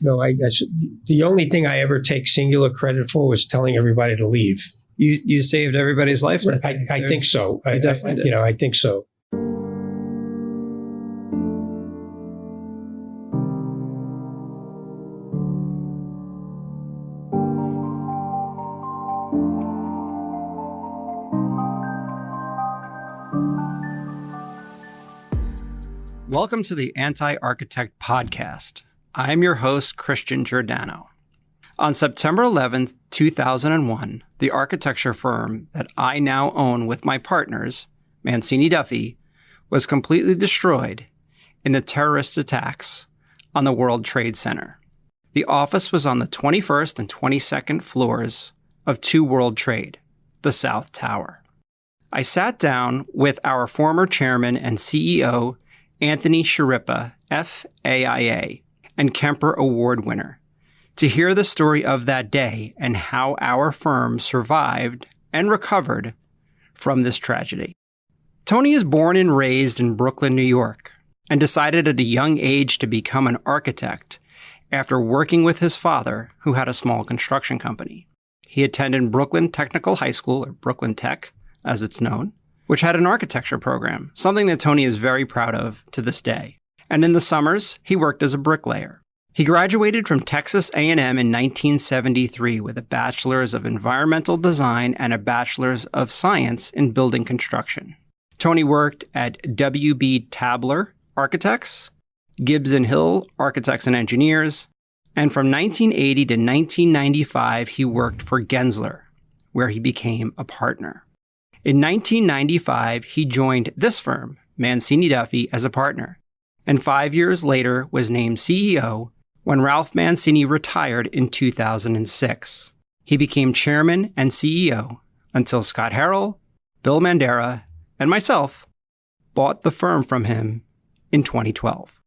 No, the only thing I ever take singular credit for was telling everybody to leave. You saved everybody's life. I think so. You definitely did. I think so. Welcome to the Anti-Architect Podcast. I'm your host, Christian Giordano. On September 11th, 2001, the architecture firm that I now own with my partners, Mancini Duffy, was completely destroyed in the terrorist attacks on the World Trade Center. The office was on the 21st and 22nd floors of 2 World Trade, the South Tower. I sat down with our former chairman and CEO, Anthony Schirripa, FAIA, and Kemper Award winner, to hear the story of that day and how our firm survived and recovered from this tragedy. Tony is born and raised in Brooklyn, New York, and decided at a young age to become an architect after working with his father, who had a small construction company. He attended Brooklyn Technical High School, or Brooklyn Tech, as it's known, which had an architecture program, something that Tony is very proud of to this day. And in the summers, he worked as a bricklayer. He graduated from Texas A&M in 1973 with a Bachelor's of Environmental Design and a Bachelor's of Science in Building Construction. Tony worked at W.B. Tabler Architects, Gibbs & Hill Architects and Engineers, and from 1980 to 1995, he worked for Gensler, where he became a partner. In 1995, he joined this firm, Mancini Duffy, as a partner, and 5 years later was named CEO when Ralph Mancini retired in 2006. He became chairman and CEO until Scott Harrell, Bill Mandera, and myself bought the firm from him in 2012.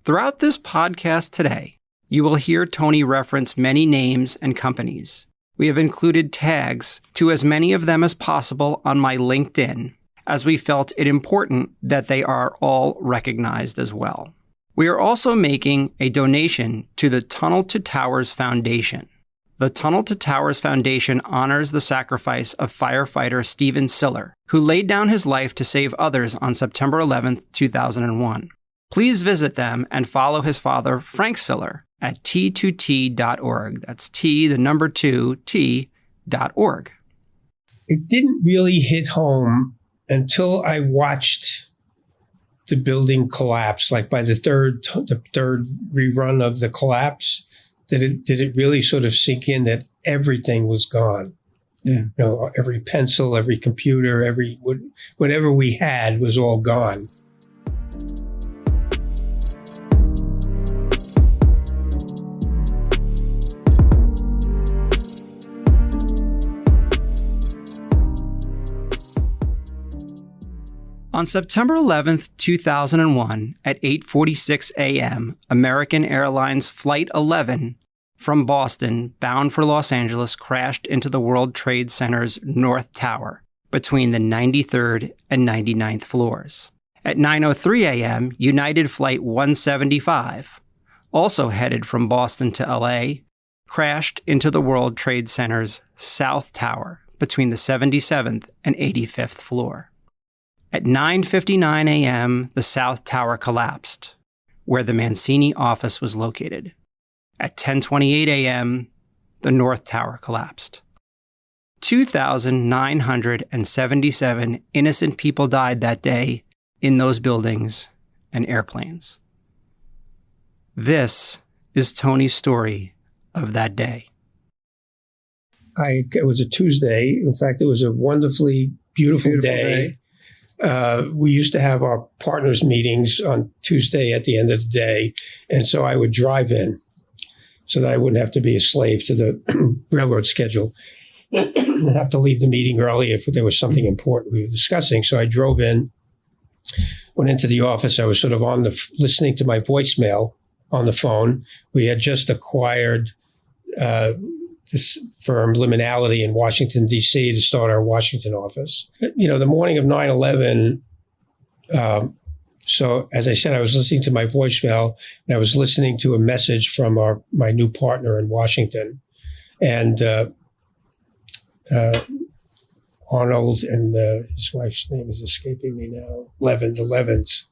Throughout this podcast today, you will hear Tony reference many names and companies. We have included tags to as many of them as possible on my LinkedIn, as we felt it important that they are all recognized as well. We are also making a donation to the Tunnel to Towers Foundation. The Tunnel to Towers Foundation honors the sacrifice of firefighter Stephen Siller, who laid down his life to save others on September 11, 2001. Please visit them and follow his father, Frank Siller, at t2t.org. That's t2t.org. It didn't really hit home until I watched the building collapse. Like by the third rerun of the collapse, did it really sort of sink in that everything was gone? Yeah. Every pencil, every computer, whatever we had was all gone. On September 11, 2001, at 8:46 a.m., American Airlines Flight 11 from Boston, bound for Los Angeles, crashed into the World Trade Center's North Tower between the 93rd and 99th floors. At 9:03 a.m., United Flight 175, also headed from Boston to LA, crashed into the World Trade Center's South Tower between the 77th and 85th floor. At 9:59 a.m., the South Tower collapsed, where the Mancini office was located. At 10:28 a.m., the North Tower collapsed. 2,977 innocent people died that day in those buildings and airplanes. This is Tony's story of that day. It was a Tuesday. In fact, it was a wonderfully beautiful day. We used to have our partners meetings on Tuesday at the end of the day. And so I would drive in so that I wouldn't have to be a slave to the railroad schedule. I'd have to leave the meeting early if there was something important we were discussing. So I drove in, went into the office. I was sort of listening to my voicemail on the phone. We had just acquired this firm, Liminality, in Washington, D.C. to start our Washington office. The morning of 9/11, So as I said, I was listening to my voicemail, and I was listening to a message from my new partner in Washington, and Arnold and his wife's name is escaping me now, Levens.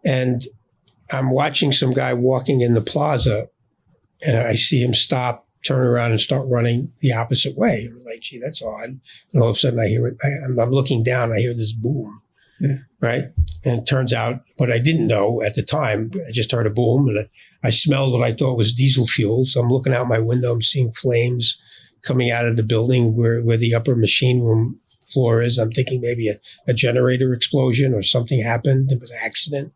And I'm watching some guy walking in the plaza, and I see him stop, turn around, and start running the opposite way. I'm like, gee, that's odd. And all of a sudden I hear it. I'm looking down, I hear this boom. Yeah. Right? And it turns out what I didn't know at the time, I just heard a boom, and I smelled what I thought was diesel fuel. So I'm looking out my window, I'm seeing flames coming out of the building where the upper machine room floor is. I'm thinking maybe a generator explosion or something happened. It was an accident.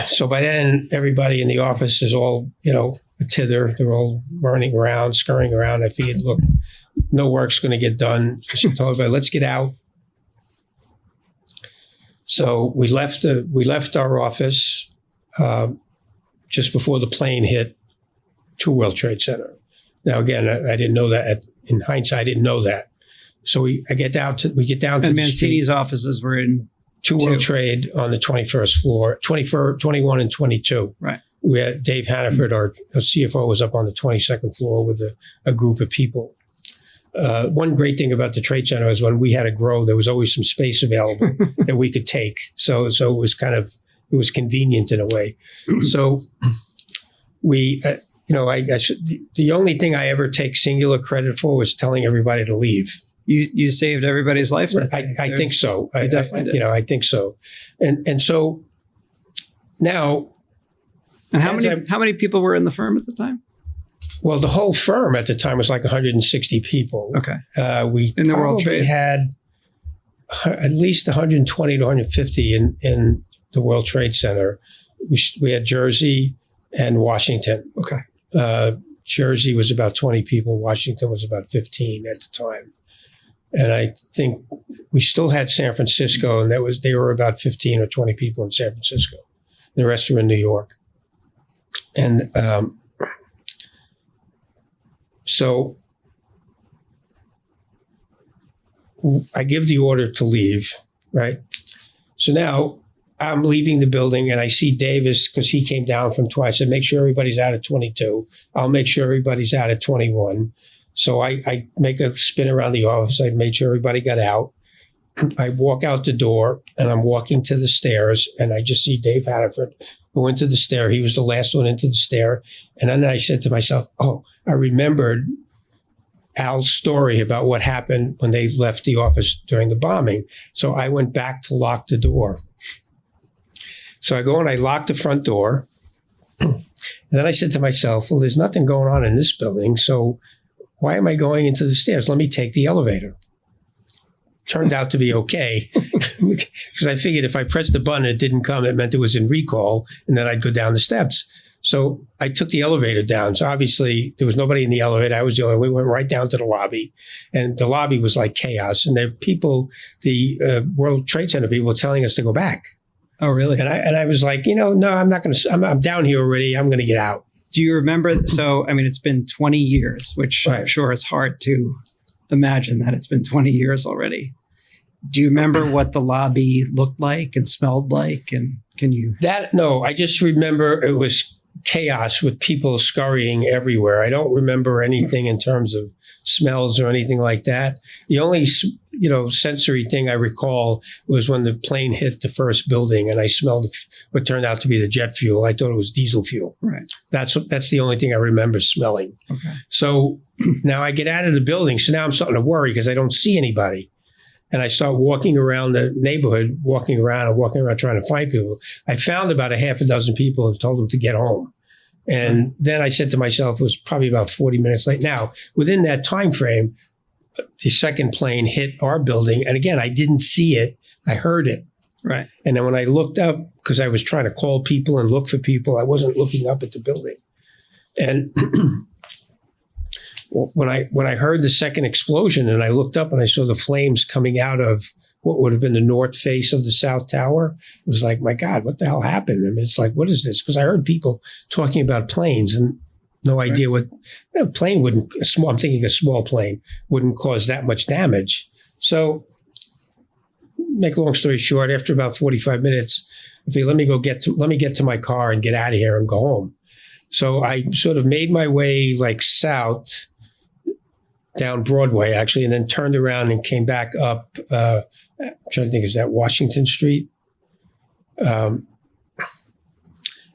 So by then, everybody in the office is all, a tither. They're all running around, scurrying around. I figured, look, no work's going to get done. So I told everybody, let's get out. So we left our office just before the plane hit to World Trade Center. Now, again, I didn't know that. In hindsight, I didn't know that. So we get down to and Mancini's offices were in to World Trade on the 21st floor, 21 and 22. Right. We had Dave Hannaford, our CFO, was up on the 22nd floor with a group of people. One great thing about the Trade Center is when we had to grow, there was always some space available that we could take. So it was it was convenient in a way. So we, the only thing I ever take singular credit for was telling everybody to leave. You saved everybody's life. I think so. I definitely did. I think so. And so now. And how many people were in the firm at the time? Well, the whole firm at the time was like 160 people. Okay. We in the World Trade had at least 120 to 150 in the World Trade Center. We had Jersey and Washington. Okay. Jersey was about 20 people. Washington was about 15 at the time. And I think we still had San Francisco, and they were about 15 or 20 people in San Francisco. The rest were in New York. And so I give the order to leave, right? So now I'm leaving the building, and I see Davis, because he came down from 20. I said, make sure everybody's out at 22. I'll make sure everybody's out at 21. So I make a spin around the office. I made sure everybody got out. I walk out the door, and I'm walking to the stairs, and I just see Dave Hannaford go into the stair. He was the last one into the stair. And then I said to myself, I remembered Al's story about what happened when they left the office during the bombing. So I went back to lock the door. So I go and I lock the front door. And then I said to myself, well, there's nothing going on in this building, so why am I going into the stairs? Let me take the elevator. Turned out to be okay, because I figured if I pressed the button and it didn't come, it meant it was in recall, and then I'd go down the steps. So I took the elevator down. So obviously there was nobody in the elevator. I was the only one. We went right down to the lobby, and the lobby was like chaos. And there were people, the World Trade Center people, were telling us to go back. Oh, really? And I was like, no, I'm not going to. I'm down here already. I'm going to get out. Do you remember? So, I mean, it's been 20 years, which right. I'm sure is hard to imagine that it's been 20 years already. Do you remember what the lobby looked like and smelled like? And can you? No, I just remember it was chaos with people scurrying everywhere. I don't remember anything in terms of smells or anything like that. The only, sensory thing I recall was when the plane hit the first building and I smelled what turned out to be the jet fuel. I thought it was diesel fuel. Right. That's the only thing I remember smelling. Okay. So now I get out of the building. So now I'm starting to worry because I don't see anybody. And I start walking around the neighborhood, walking around trying to find people. I found about a half a dozen people and told them to get home. And then I said to myself, it was probably about 40 minutes late. Now, within that time frame, the second plane hit our building. And again, I didn't see it. I heard it. Right. And then when I looked up, because I was trying to call people and look for people, I wasn't looking up at the building. And when I heard the second explosion and I looked up and I saw the flames coming out of what would have been the north face of the South Tower, it was like, my God, what the hell happened? I mean, it's like, what is this? Because I heard people talking about planes and no idea what a plane wouldn't. I'm thinking a small plane wouldn't cause that much damage. So make a long story short, after about 45 minutes, I figured, let me get to my car and get out of here and go home. So I sort of made my way like south down Broadway, actually, and then turned around and came back up. I'm trying to think, is that Washington Street?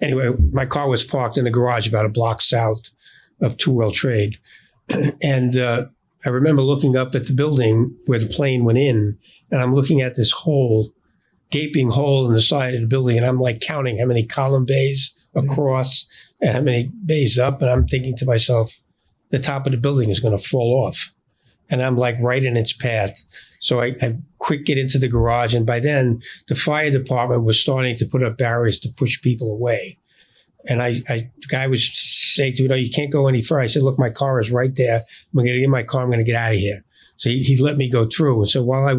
Anyway, my car was parked in the garage about a block south of Two World Trade. And I remember looking up at the building where the plane went in, and I'm looking at this gaping hole in the side of the building, and I'm like counting how many column bays across and how many bays up, and I'm thinking to myself, the top of the building is going to fall off. And I'm like right in its path. So I quick get into the garage, and by then the fire department was starting to put up barriers to push people away. And the guy was saying to me, no, you can't go any further. I said, look, my car is right there. I'm going to get in my car. I'm going to get out of here. So he let me go through. And so while I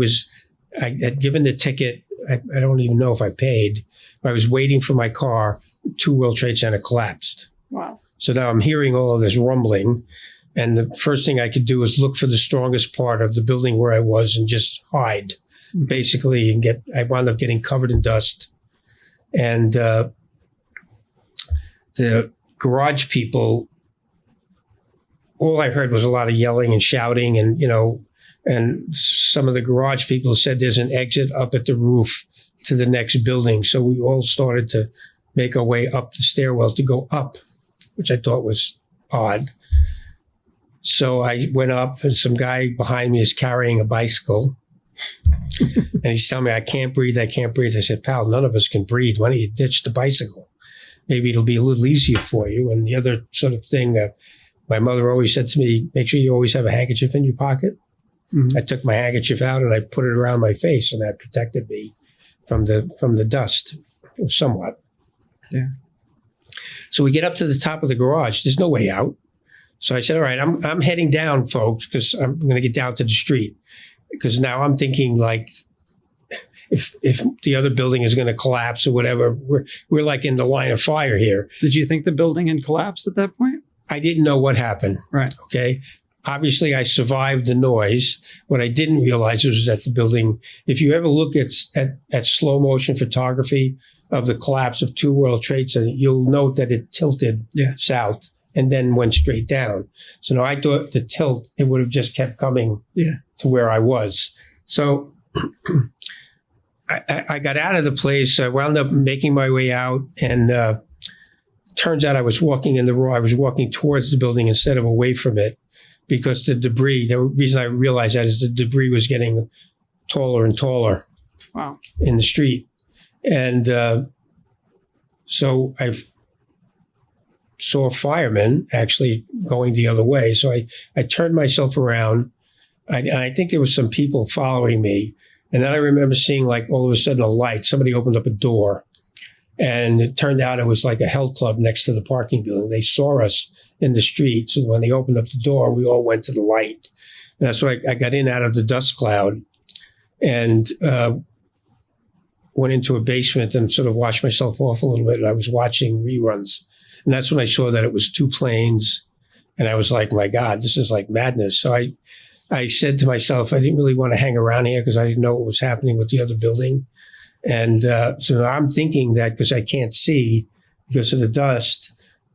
had given the ticket, I don't even know if I paid. I was waiting for my car. Two World Trade Center collapsed. Wow. So now I'm hearing all of this rumbling. And the first thing I could do was look for the strongest part of the building where I was and just hide, basically, and I wound up getting covered in dust. And the garage people, all I heard was a lot of yelling and shouting, and some of the garage people said there's an exit up at the roof to the next building. So we all started to make our way up the stairwell to go up, which I thought was odd. So I went up, and some guy behind me is carrying a bicycle. And he's telling me, I can't breathe. I said, pal, none of us can breathe. Why don't you ditch the bicycle? Maybe it'll be a little easier for you. And the other sort of thing that my mother always said to me, make sure you always have a handkerchief in your pocket. Mm-hmm. I took my handkerchief out and I put it around my face, and that protected me from the dust somewhat. Yeah. So we get up to the top of the garage. There's no way out. So I said, all right, I'm heading down, folks, because I'm going to get down to the street. Because now I'm thinking, like, if the other building is going to collapse or whatever, we're like in the line of fire here. Did you think the building had collapsed at that point? I didn't know what happened. Right. Okay. Obviously, I survived the noise. What I didn't realize was that the building, if you ever look at slow motion photography of the collapse of Two World Trade Center, you'll note that it tilted south and then went straight down. So now I thought the tilt, it would have just kept coming to where I was. So I got out of the place. I wound up making my way out, and turns out I was walking towards the building instead of away from it, because the debris, the reason I realized that is the debris was getting taller and taller. Wow. In the street. And so I saw a fireman actually going the other way. So I turned myself around. I think there was some people following me. And then I remember seeing, like, all of a sudden a light. Somebody opened up a door. And it turned out it was like a health club next to the parking building. They saw us in the street. So when they opened up the door, we all went to the light. And that's why I got in out of the dust cloud and went into a basement and sort of washed myself off a little bit. And I was watching reruns. And that's when I saw that it was two planes. And I was like, my God, this is like madness. So I said to myself, I didn't really want to hang around here because I didn't know what was happening with the other building. And so I'm thinking that because I can't see because of the dust,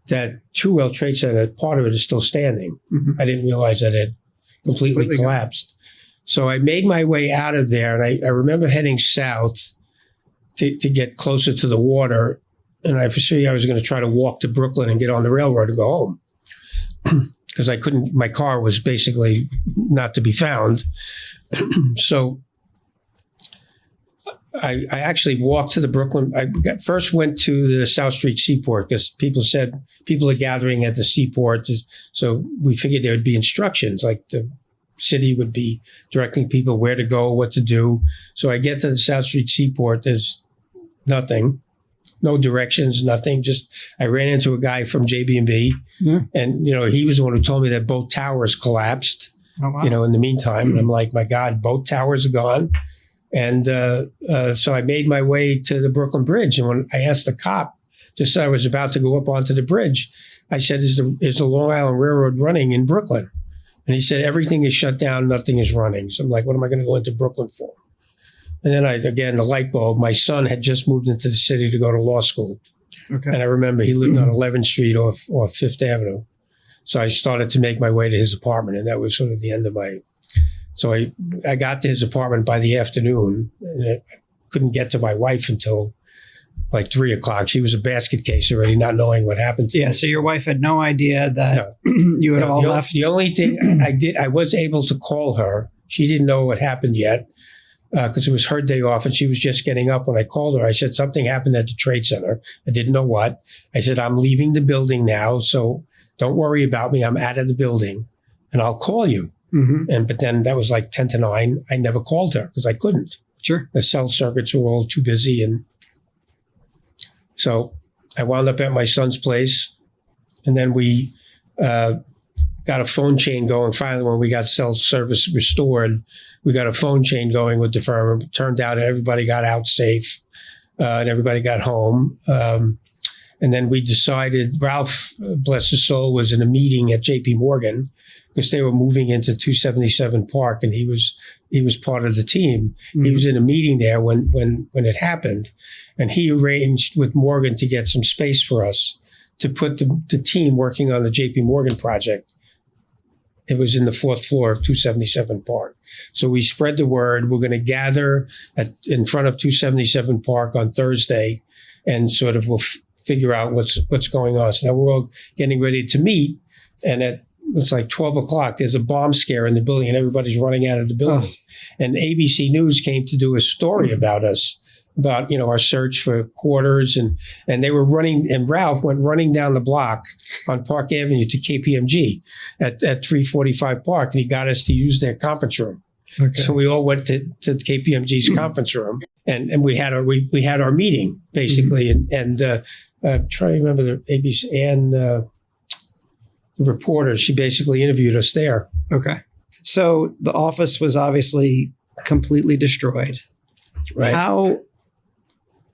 that Two World Trade Center, part of it is still standing. Mm-hmm. I didn't realize that it completely collapsed. So I made my way out of there. And I remember heading south to get closer to the water. And I foresaw I was going to try to walk to Brooklyn and get on the railroad and go home. Because I couldn't, my car was basically not to be found. So I actually walked to the Brooklyn. First went to the South Street Seaport because people said people are gathering at the seaport. So we figured there would be instructions, like the city would be directing people where to go, what to do. So I get to the South Street Seaport. There's nothing. No directions, nothing. Just I ran into a guy from JB&B, and he was the one who told me that both towers collapsed. Oh, wow. In the meantime, and I'm like, my God, both towers are gone. And so I made my way to the Brooklyn Bridge, and when I asked the cop, just as I was about to go up onto the bridge, I said, "Is the Long Island Railroad running in Brooklyn?" And he said, "Everything is shut down, nothing is running." So I'm like, "What am I going to go into Brooklyn for?" And then the light bulb, my son had just moved into the city to go to law school. Okay. And I remember he lived on 11th Street off Fifth Avenue. So I started to make my way to his apartment, and that was sort of the end of so I got to his apartment by the afternoon, and I couldn't get to my wife until like 3:00. She was a basket case already, not knowing what happened to me. So your wife had no idea that you had all left? The only thing I was able to call her. She didn't know what happened yet because it was her day off and she was just getting up. When I called her, I said, something happened at the Trade Center. I didn't know what. I said, I'm leaving the building now, so don't worry about me. I'm out of the building and I'll call you. Mm-hmm. But then that was like 10 to 9. I never called her because I couldn't. Sure. The cell circuits were all too busy. And so I wound up at my son's place, and then we got a phone chain going. Finally, when we got cell service restored, we got a phone chain going with the firm. It turned out everybody got out safe and everybody got home. And then we decided, Ralph, bless his soul, was in a meeting at JP Morgan because they were moving into 277 Park, and he was part of the team. Mm-hmm. He was in a meeting there when it happened, and he arranged with Morgan to get some space for us to put the team working on the JP Morgan project. It was in the 4th floor of 277 Park. So we spread the word. We're going to gather in front of 277 Park on Thursday, and sort of we'll figure out what's going on. So now we're all getting ready to meet, and it's like 12:00. There's a bomb scare in the building, and everybody's running out of the building. Oh. And ABC News came to do a story about us, about our search for quarters, and they were running. And Ralph went running down the block on Park Avenue to KPMG at 345 Park, and he got us to use their conference room. Okay. So we all went to KPMG's conference room, and we had our meeting basically, and I'm trying to remember the ABC and the reporter. She basically interviewed us there. Okay, so the office was obviously completely destroyed. Right.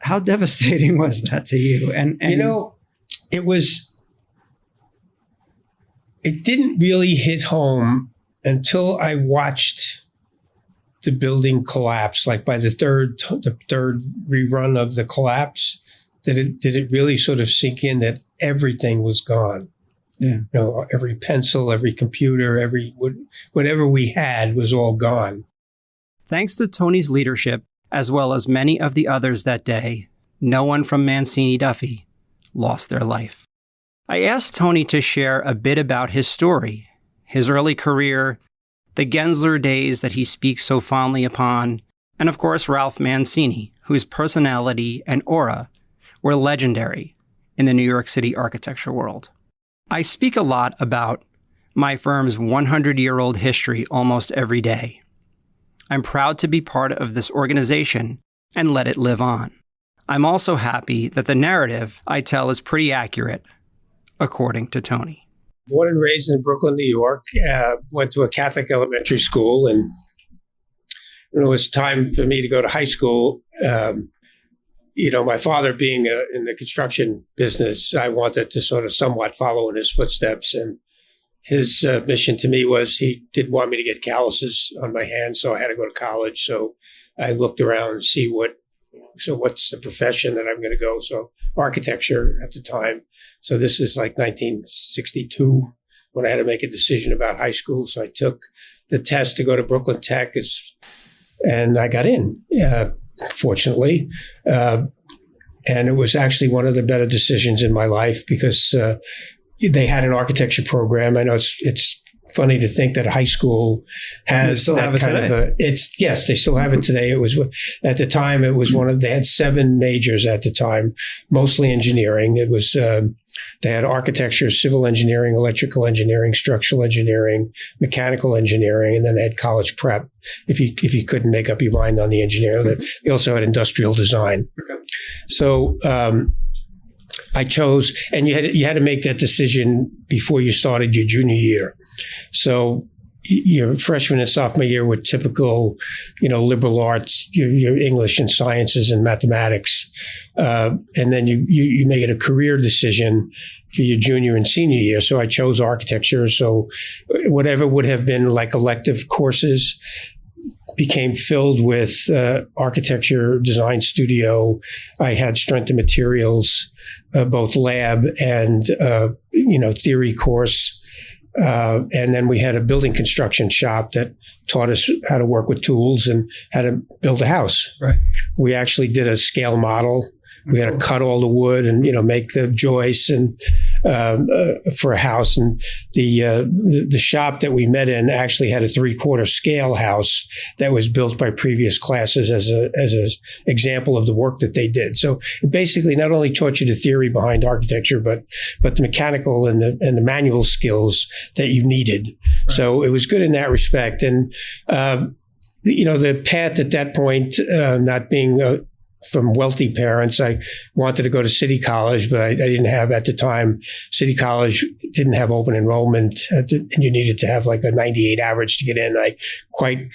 How devastating was that to you? And it didn't really hit home until I watched the building collapse. Like by the third rerun of the collapse, did it really sort of sink in that everything was gone. Yeah. Every pencil, every computer, whatever we had was all gone. Thanks to Tony's leadership, as well as many of the others that day, no one from Mancini Duffy lost their life. I asked Tony to share a bit about his story, his early career, the Gensler days that he speaks so fondly upon, and of course Ralph Mancini, whose personality and aura were legendary in the New York City architecture world. I speak a lot about my firm's 100-year-old history almost every day. I'm proud to be part of this organization and let it live on. I'm also happy that the narrative I tell is pretty accurate, according to Tony. Born and raised in Brooklyn, New York, went to a Catholic elementary school, and when it was time for me to go to high school, my father being in the construction business, I wanted to sort of somewhat follow in his footsteps. And his mission to me was he didn't want me to get calluses on my hands, so I had to go to college. So I looked around and see what's the profession that I'm going to go. So architecture at the time. So this is like 1962 when I had to make a decision about high school. So I took the test to go to Brooklyn Tech, and I got in, fortunately. And it was actually one of the better decisions in my life because they had an architecture program. I know it's funny to think that high school has that kind of yes, they still have it today. It was at the time, it was they had 7 majors at the time, mostly engineering. It was, they had architecture, civil engineering, electrical engineering, structural engineering, mechanical engineering, and then they had college prep if you couldn't make up your mind on the engineering. They also had industrial design. Okay. So, I chose, and you had to make that decision before you started your junior year. So your freshman and sophomore year were typical, liberal arts, your English and sciences and mathematics. And then you make it a career decision for your junior and senior year. So I chose architecture. So whatever would have been like elective courses, became filled with architecture, design studio. I had strength and materials, both lab and, theory course. And then we had a building construction shop that taught us how to work with tools and how to build a house. Right. We actually did a scale model. We had to cut all the wood and, make the joists and for a house. And the shop that we met in actually had a 3/4 scale house that was built by previous classes as a example of the work that they did. So it basically not only taught you the theory behind architecture, but the mechanical and the manual skills that you needed. Right. So it was good in that respect. And the path at that point, not being from wealthy parents, I wanted to go to City College, but I didn't have at the time. City College didn't have open enrollment, and you needed to have like a 98 average to get in. I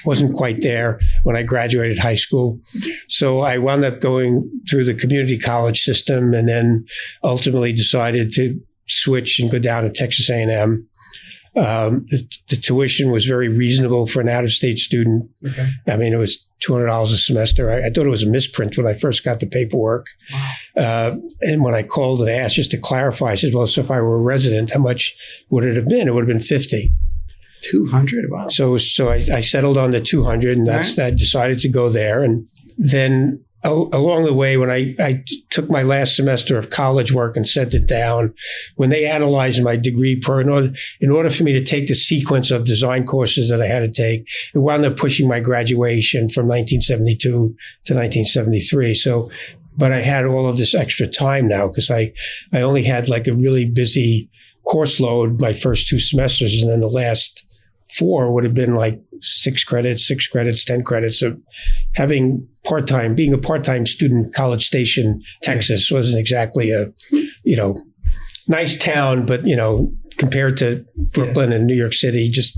wasn't quite there when I graduated high school, so I wound up going through the community college system, and then ultimately decided to switch and go down to Texas A&M. The tuition was very reasonable for an out-of-state student. Okay. I mean, it was $200 a semester. I thought it was a misprint when I first got the paperwork. Wow. And when I called and asked just to clarify, I said, well, so if I were a resident, how much would it have been? It would have been $50. 200? Wow. So I settled on the 200, and I decided to go there. And then along the way, when I took my last semester of college work and sent it down, when they analyzed my degree in order for me to take the sequence of design courses that I had to take, it wound up pushing my graduation from 1972 to 1973. So, but I had all of this extra time now because I only had like a really busy course load my first 2 semesters, and then the last 4 would have been like 6 credits, 10 credits. So being a part-time student, College Station, Texas wasn't exactly a, nice town, but, compared to Brooklyn and New York City, just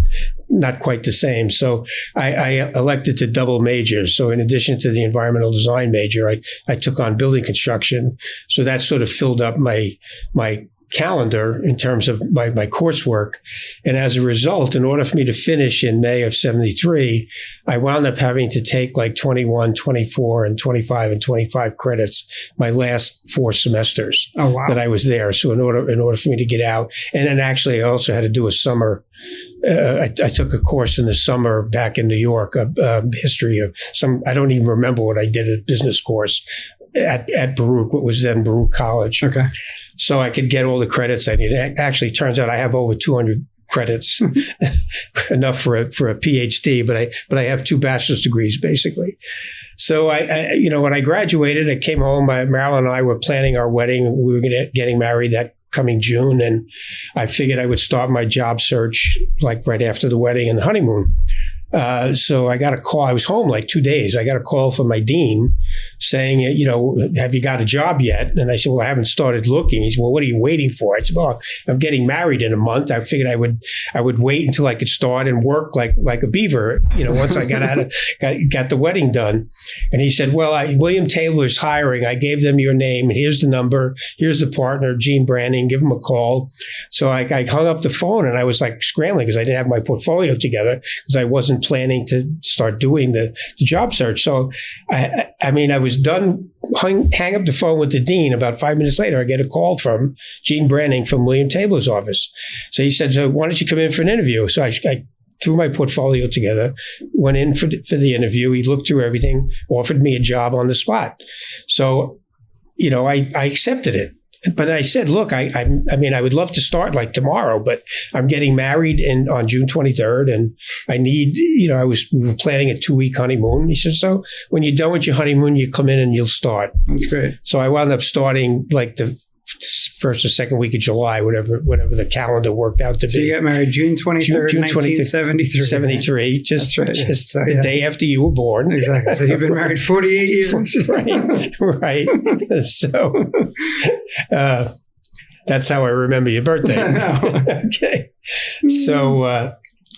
not quite the same. So I elected to double major. So in addition to the environmental design major, I took on building construction. So that sort of filled up my calendar in terms of my coursework. And as a result, in order for me to finish in May of 73, I wound up having to take like 21, 24, and 25 and 25 credits my last 4 semesters that I was there. So in order for me to get out, and then actually I also had to do a summer. I took a course in the summer back in New York, history of I don't even remember what I did, a business course at Baruch, what was then Baruch College. Okay. So I could get all the credits I needed. Actually, turns out I have over 200 credits, enough for a PhD, but I have 2 bachelor's degrees basically. So when I graduated, I came home. Marilyn and I were planning our wedding. We were getting married that coming June, and I figured I would start my job search like right after the wedding and the honeymoon. So I got a call. I was home like 2 days. I got a call from my dean saying, have you got a job yet? And I said, well, I haven't started looking. He said, well, what are you waiting for? I said, well, I'm getting married in a month. I figured I would wait until I could start and work like a beaver, once I got the wedding done. And he said, well, William Taylor's hiring. I gave them your name. Here's the number. Here's the partner, Gene Branning. Give him a call. So I hung up the phone, and I was like scrambling because I didn't have my portfolio together because I wasn't planning to start doing the job search. So I was done, hang up the phone with the dean. About 5 minutes later, I get a call from Gene Branning from William Taylor's office. So he said, so why don't you come in for an interview? So I threw my portfolio together, went in for the interview. He looked through everything, offered me a job on the spot. So, I accepted it. But I said, look, I would love to start like tomorrow, but I'm getting married on June 23rd, and I need, we were planning a 2-week honeymoon. He said, so when you're done with your honeymoon, you come in and you'll start. That's great. So I wound up starting like the first or second week of July, whatever the calendar worked out to be. So you got married June 23rd, 1973. 73, just the day after you were born. Exactly. So you've been married 48 years. Right. So that's how I remember your birthday. Okay. So,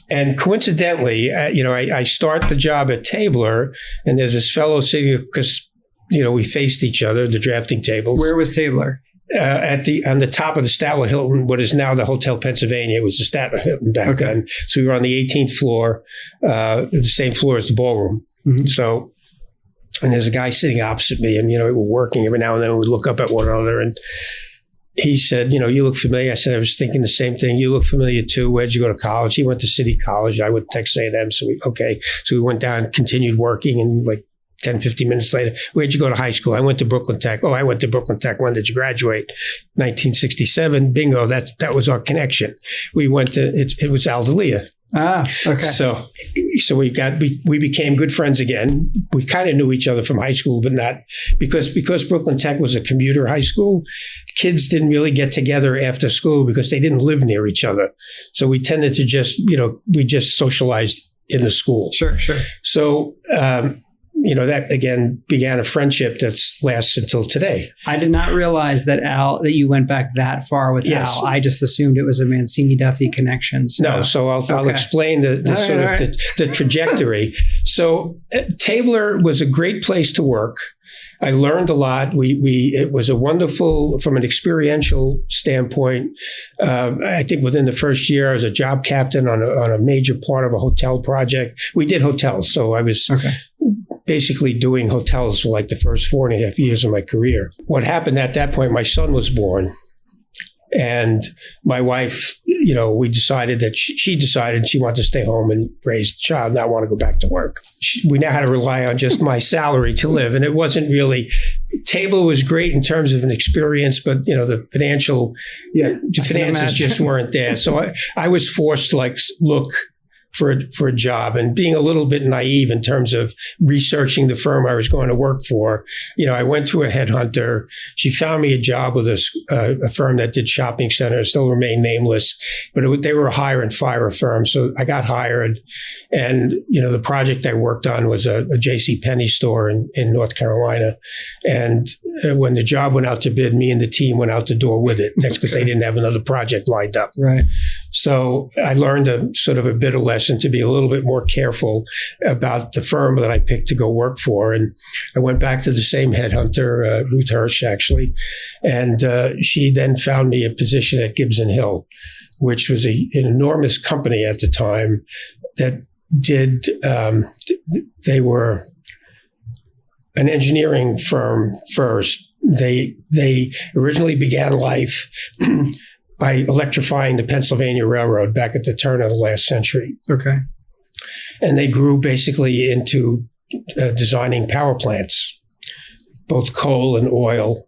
and coincidentally, I start the job at Tabler, and there's this fellow sitting, because, we faced each other, the drafting tables. Where was Tabler? on the top of the Statler Hilton, what is now the Hotel Pennsylvania. It was the Statler Hilton back then. So we were on the 18th floor, the same floor as the ballroom. Mm-hmm. So, and there's a guy sitting opposite me, and, we're working every now and then. We look up at one another, and he said, you look familiar. I said, I was thinking the same thing. You look familiar too. Where'd you go to college? He went to City College. I went to Texas A&M. So we went down, continued working, and like 10, 15 minutes later, where'd you go to high school? I went to Brooklyn Tech. Oh, I went to Brooklyn Tech. When did you graduate? 1967. Bingo. That was our connection. We went to, it was Aldelia. Ah, okay. So we became good friends again. We kind of knew each other from high school, but not because Brooklyn Tech was a commuter high school. Kids didn't really get together after school because they didn't live near each other. So we tended to just, we just socialized in the school. Sure. So, that again began a friendship that's lasts until today. I did not realize that you went back that far with Al. I just assumed it was a Mancini Duffy connection. So. No, so I'll explain the trajectory. So Tabler was a great place to work. I learned a lot. It was a wonderful, from an experiential standpoint. I think within the first year, I was a job captain on a major part of a hotel project. We did hotels, so I was basically doing hotels for like the first 4.5 years of my career. What happened at that point, my son was born, and my wife, we decided that she decided she wanted to stay home and raise the child, not want to go back to work. We now had to rely on just my salary to live. And it wasn't really, Tabler was great in terms of an experience, but the finances just weren't there. So I was forced to look for a job, and being a little bit naive in terms of researching the firm I was going to work for. I went to a headhunter. She found me a job with a firm that did shopping centers, still remain nameless, but they were a hire and fire firm. So I got hired, and the project I worked on was a JCPenney store in North Carolina. And when the job went out to bid, me and the team went out the door with it. That's because they didn't have another project lined up. Right. So I learned a bitter lesson to be a little bit more careful about the firm that I picked to go work for. And I went back to the same headhunter, Ruth Hirsch, actually. And she then found me a position at Gibbs & Hill, which was an enormous company at the time that did, they were an engineering firm first. They originally began life by electrifying the Pennsylvania Railroad back at the turn of the last century. Okay. And they grew basically into designing power plants, both coal and oil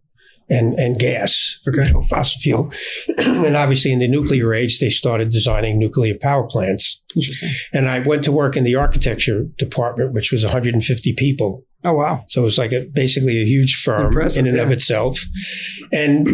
and gas, fossil fuel. And obviously in the nuclear age, they started designing nuclear power plants. Interesting. And I went to work in the architecture department, which was 150 people. Oh, wow. So it was basically a huge firm in and of itself. And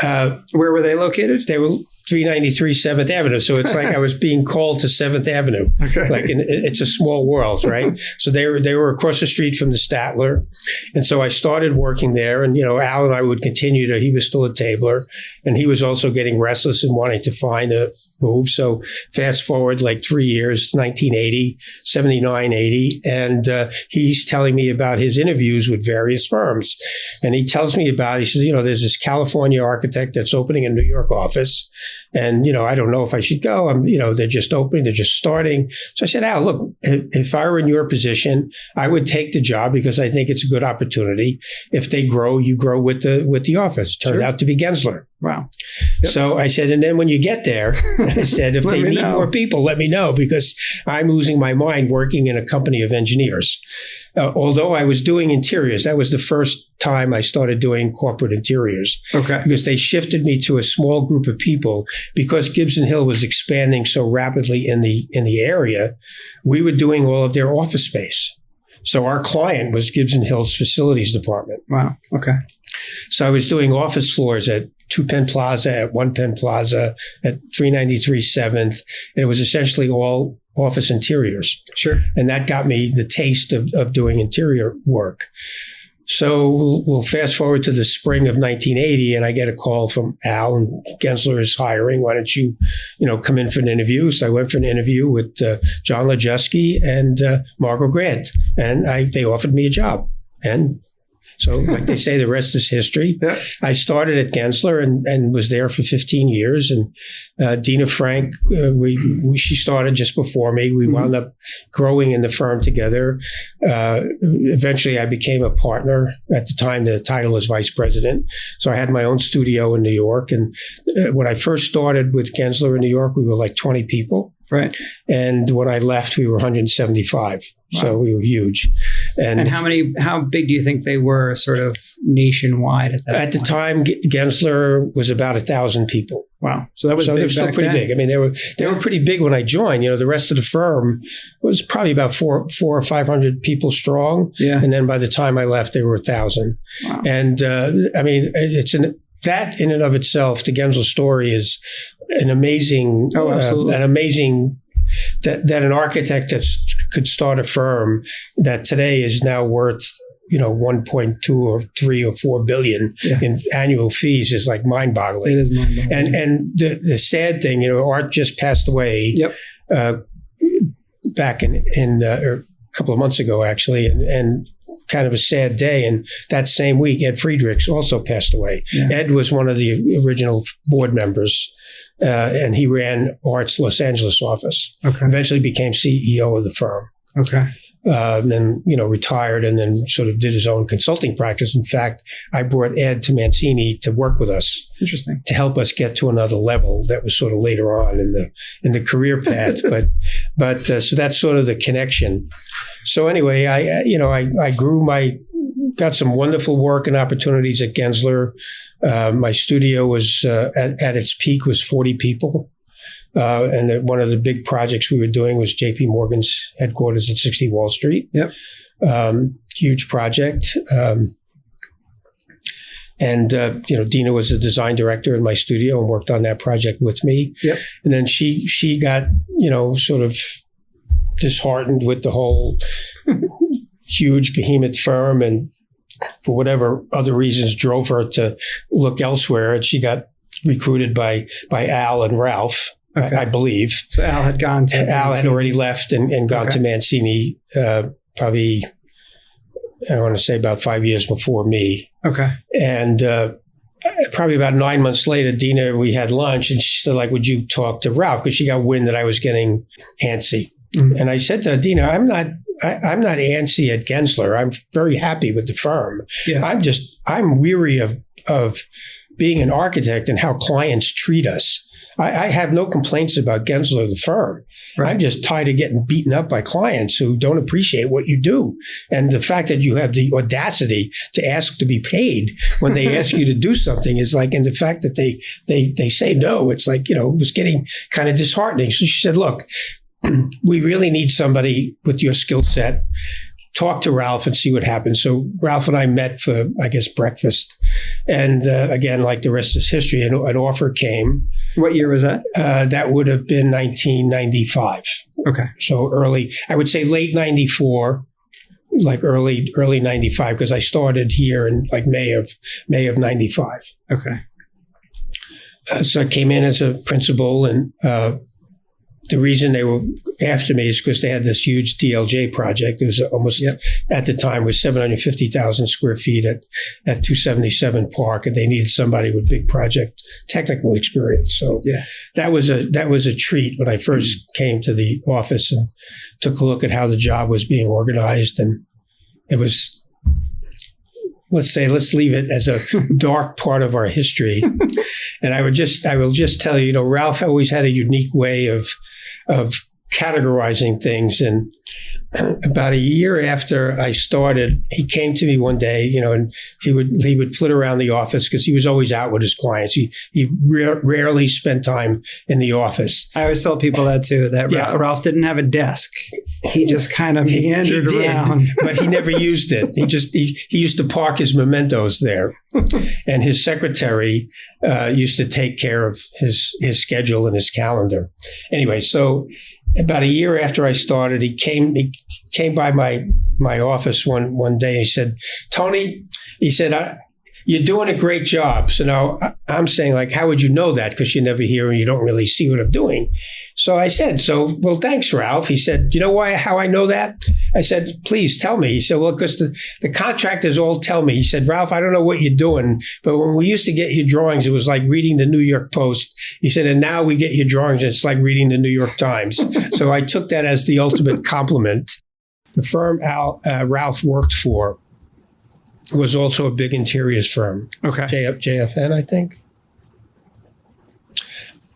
where were they located? They were 393 7th Avenue. So it's like I was being called to 7th Avenue. Okay. It's a small world, right? So they were across the street from the Statler. And so I started working there. And, Al and I would continue he was still a Tabler. And he was also getting restless and wanting to find a move. So fast forward 3 years, 1980, 79, 80. And he's telling me about his interviews with various firms. And he tells me he says, there's this California architect that's opening a New York office. And, I don't know if I should go. They're just opening, they're just starting. So I said, Al, look, if I were in your position, I would take the job because I think it's a good opportunity. If they grow, you grow with the office. Turned out to be Gensler. Wow. Yep. So I said, and then when you get there, I said, if they need more people, let me know, because I'm losing my mind working in a company of engineers. Although I was doing interiors, that was the first time I started doing corporate interiors. Okay. Because they shifted me to a small group of people. Because Gibbs & Hill was expanding so rapidly in the area, we were doing all of their office space. So our client was Gibbs & Hill's facilities department. Wow. Okay. So I was doing office floors at 2 Penn Plaza, at 1 Penn Plaza, at 393 7th. And it was essentially all office interiors. Sure. And that got me the taste of doing interior work. So we'll fast forward to the spring of 1980, and I get a call from Al, and Gensler is hiring. Why don't you, come in for an interview? So I went for an interview with John Lejeski and Margot Grant, and they offered me a job. And So like they say, the rest is history. Yeah. I started at Gensler and was there for 15 years. And Dina Frank, she started just before me. We wound up growing in the firm together. Eventually, I became a partner. At the time, the title was vice president. So I had my own studio in New York. And when I first started with Gensler in New York, we were like 20 people. Right. And when I left, we were 175. Wow. So we were huge. And how big do you think they were sort of nationwide at that point? At the time, Gensler was about 1,000 people. Wow. So that was big. They were still pretty big. I mean, they were pretty big when I joined. You know, the rest of the firm was probably about 400 or 500 people strong. Yeah. And then by the time I left, they were 1,000. Wow. And I mean, that in and of itself, the Gensler story is an amazing, that an architect that could start a firm that today is now worth, 1.2 or 3 or 4 billion in annual fees is like mind-boggling. It is mind-boggling. And the sad thing, Art just passed away back in a couple of months ago, actually, and kind of a sad day. And that same week, Ed Friedrichs also passed away. Yeah. Ed was one of the original board members, and he ran Art's Los Angeles office. Okay. Eventually became CEO of the firm. Okay. Then, retired and then sort of did his own consulting practice. In fact, I brought Ed to Mancini to work with us. Interesting. To help us get to another level. That was sort of later on in the career path. but so that's sort of the connection. So anyway, I grew got some wonderful work and opportunities at Gensler. My studio was at its peak was 40 people. And one of the big projects we were doing was JP Morgan's headquarters at 60 Wall Street. Yep. Huge project. And Dina was the design director in my studio and worked on that project with me. Yep. And then she got, sort of disheartened with the whole huge behemoth firm, and for whatever other reasons drove her to look elsewhere. And she got recruited by Al and Ralph. Okay. I believe. So Al had gone to Al had already left and gone to Mancini, probably, I want to say about 5 years before me. Okay. And probably about 9 months later, Dina, we had lunch and she said, would you talk to Ralph? Because she got wind that I was getting antsy. Mm-hmm. And I said to her, Dina, I'm not antsy at Gensler. I'm very happy with the firm. Yeah. I'm weary of being an architect and how clients treat us. I have no complaints about Gensler, the firm. Right. I'm just tired of getting beaten up by clients who don't appreciate what you do. And the fact that you have the audacity to ask to be paid when they ask you to do something is like, and the fact that they say no, it's like, it was getting kind of disheartening. So she said, look, we really need somebody with your skill set. Talk to Ralph and see what happens. So Ralph and I met for, I guess, breakfast. And again, like the rest is history, an offer came. What year was that? That would have been 1995. Okay. So early, I would say late 94, like early 95, because I started here in like May of 95. Okay. So I came in as a principal, and the reason they were after me is because they had this huge DLJ project. It was almost, at the time, was 750,000 square feet at 277 Park, and they needed somebody with big project technical experience. So that was a treat when I first came to the office and took a look at how the job was being organized. And it was, let's leave it as a dark part of our history. And I will just tell you, Ralph always had a unique way of categorizing things. And about a year after I started, he came to me one day, and he would flit around the office because he was always out with his clients. He rarely spent time in the office. I always tell people that too, that Ralph didn't have a desk. He just kind of meandered around. But he never used it. He used to park his mementos there. And his secretary used to take care of his schedule and his calendar. Anyway, so about a year after I started, he came by my office one day and he said, Tony, he said, you're doing a great job. So now I'm saying, like, how would you know that? Because you're never here and you don't really see what I'm doing. So I said, well, thanks, Ralph. He said, do you know how I know that? I said, please tell me. He said, well, because the contractors all tell me. He said, Ralph, I don't know what you're doing, but when we used to get your drawings, it was like reading the New York Post. He said, and now we get your drawings, and it's like reading the New York Times. So I took that as the ultimate compliment. The firm Ralph worked for was also a big interiors firm. Okay. JFN, I think.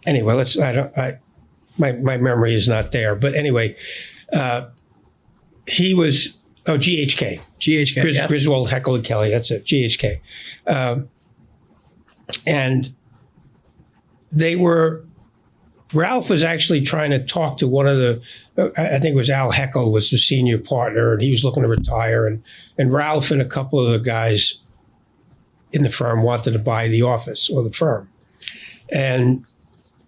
Anyway, my memory is not there. But anyway, he was, GHK. GHK, yes. Griswold, Heckle and Kelly, that's it, GHK. And Ralph was actually trying to talk to one of I think it was Al Heckle was the senior partner, and he was looking to retire. And Ralph and a couple of the guys in the firm wanted to buy the office or the firm. And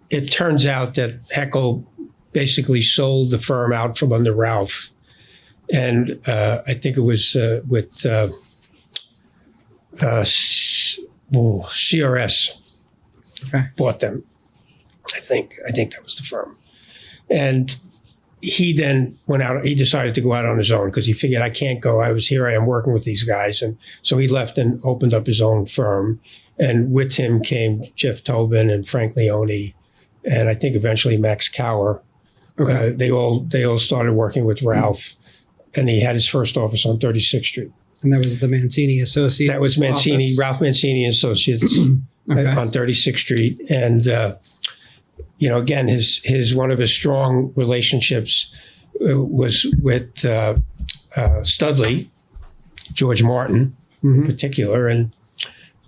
it turns out that Heckle basically sold the firm out from under Ralph. And I think it was with CRS bought them. I think that was the firm. And he then went out. He decided to go out on his own because he figured, I can't go. I am working with these guys. And so he left and opened up his own firm. And with him came Jeff Tobin and Frank Leone, and I think eventually Max Cower. Okay. They all started working with Ralph, and he had his first office on 36th Street. And that was the Mancini Associates. That was Mancini, office. Ralph Mancini Associates on 36th Street. And again, his one of his strong relationships was with Studley, George Martin in particular. And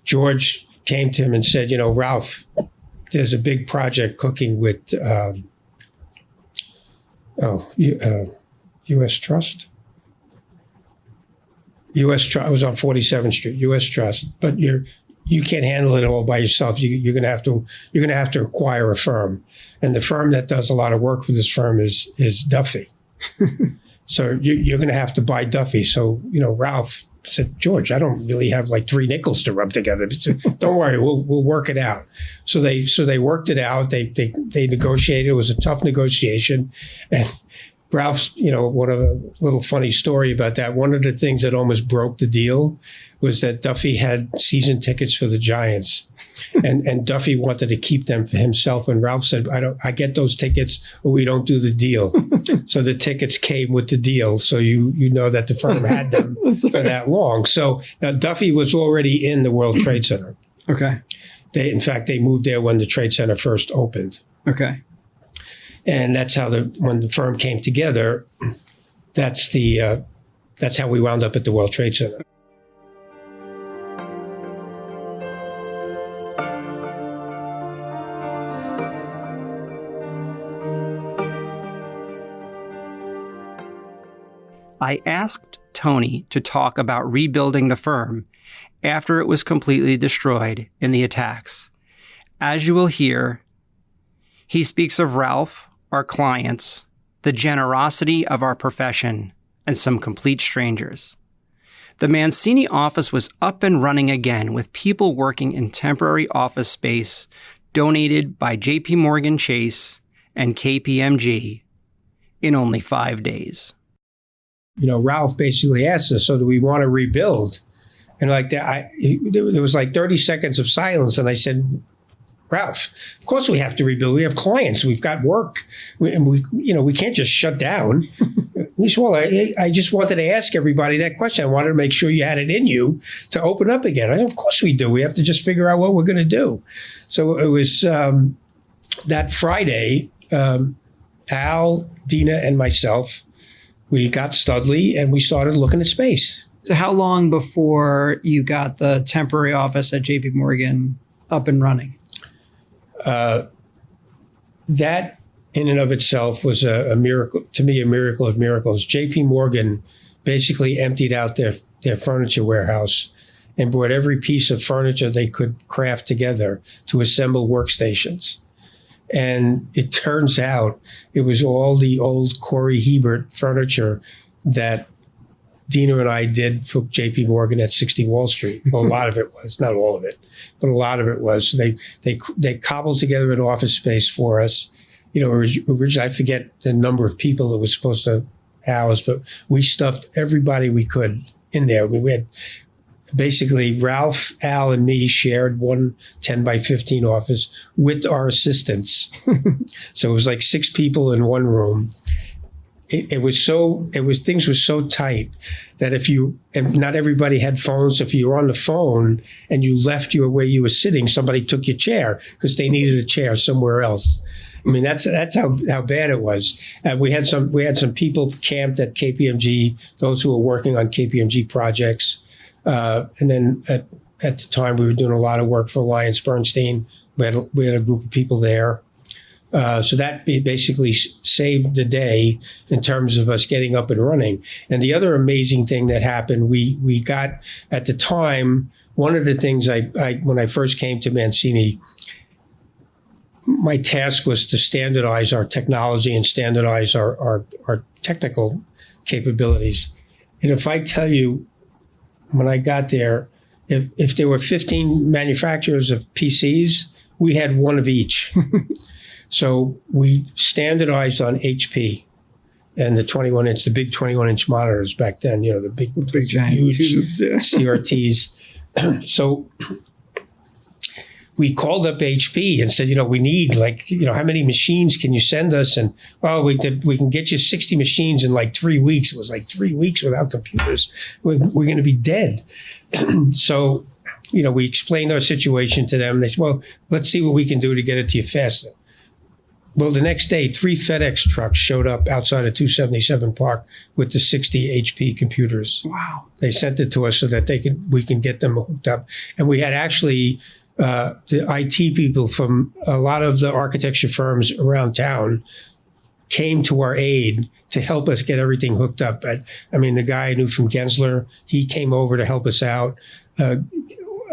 George came to him and said, Ralph, there's a big project cooking with U.S. Trust. U.S. Trust. I was on 47th Street, U.S. Trust, but you can't handle it all by yourself. You're gonna have to acquire a firm, and the firm that does a lot of work for this firm is Duffy. So you're gonna have to buy Duffy. So Ralph said, George, I don't really have like 3 nickels to rub together. Said, don't worry, we'll work it out. So they worked it out. They negotiated. It was a tough negotiation, and Ralph's, one of a little funny story about that. One of the things that almost broke the deal was that Duffy had season tickets for the Giants, and Duffy wanted to keep them for himself. And Ralph said, I get those tickets or we don't do the deal. So the tickets came with the deal. So you know that the firm had them for that long. So now Duffy was already in the World Trade Center. Okay. In fact, they moved there when the Trade Center first opened. Okay. And that's how when the firm came together, that's how we wound up at the World Trade Center. I asked Tony to talk about rebuilding the firm after it was completely destroyed in the attacks. As you will hear, he speaks of Ralph, our clients, the generosity of our profession, and some complete strangers. The Mancini office was up and running again with people working in temporary office space donated by JP Morgan Chase and KPMG in only 5 days. Ralph basically asked us, so do we want to rebuild? And like that, there was like 30 seconds of silence. And I said, Ralph, of course we have to rebuild. We have clients. We've got work. We can't just shut down. He said, well, I just wanted to ask everybody that question. I wanted to make sure you had it in you to open up again. I said, of course we do. We have to just figure out what we're going to do. So it was that Friday, Al, Dina, and myself, we got Studley and we started looking at space. So how long before you got the temporary office at JP Morgan up and running? That in and of itself was a miracle, to me, a miracle of miracles. JP Morgan basically emptied out their furniture warehouse and brought every piece of furniture they could craft together to assemble workstations. And it turns out it was all the old Corey Hebert furniture that Dina and I did for JP Morgan at 60 Wall Street. Well, a lot of it was, not all of it, but a lot of it was. They cobbled together an office space for us. Originally, I forget the number of people it was supposed to house, but we stuffed everybody we could in there. I mean, we had basically Ralph, Al, and me shared one 10 by 15 office with our assistants. So it was like 6 people in one room. Things were so tight that and not everybody had phones. If you were on the phone and you left where you were sitting, somebody took your chair because they needed a chair somewhere else. I mean, that's how bad it was. We had some people camped at KPMG, those who were working on KPMG projects. And then at the time, we were doing a lot of work for Alliance Bernstein. We had a group of people there. So that basically saved the day in terms of us getting up and running. And the other amazing thing that happened, we got, at the time, one of the things when I first came to Mancini, my task was to standardize our technology and standardize our technical capabilities. And if I tell you, when I got there, if there were 15 manufacturers of PCs, we had one of each. So we standardized on HP and the 21-inch, the big 21-inch monitors back then, the big giant huge tubes, yeah. CRTs. So we called up HP and said, we need how many machines can you send us? And well, we can get you 60 machines in like 3 weeks. It was like 3 weeks without computers. We're going to be dead. So, we explained our situation to them. They said, well, let's see what we can do to get it to you faster. Well, the next day, 3 FedEx trucks showed up outside of 277 Park with the 60 HP computers. Wow. They sent it to us so that we can get them hooked up. And we had actually the IT people from a lot of the architecture firms around town came to our aid to help us get everything hooked up. The guy I knew from Gensler, he came over to help us out.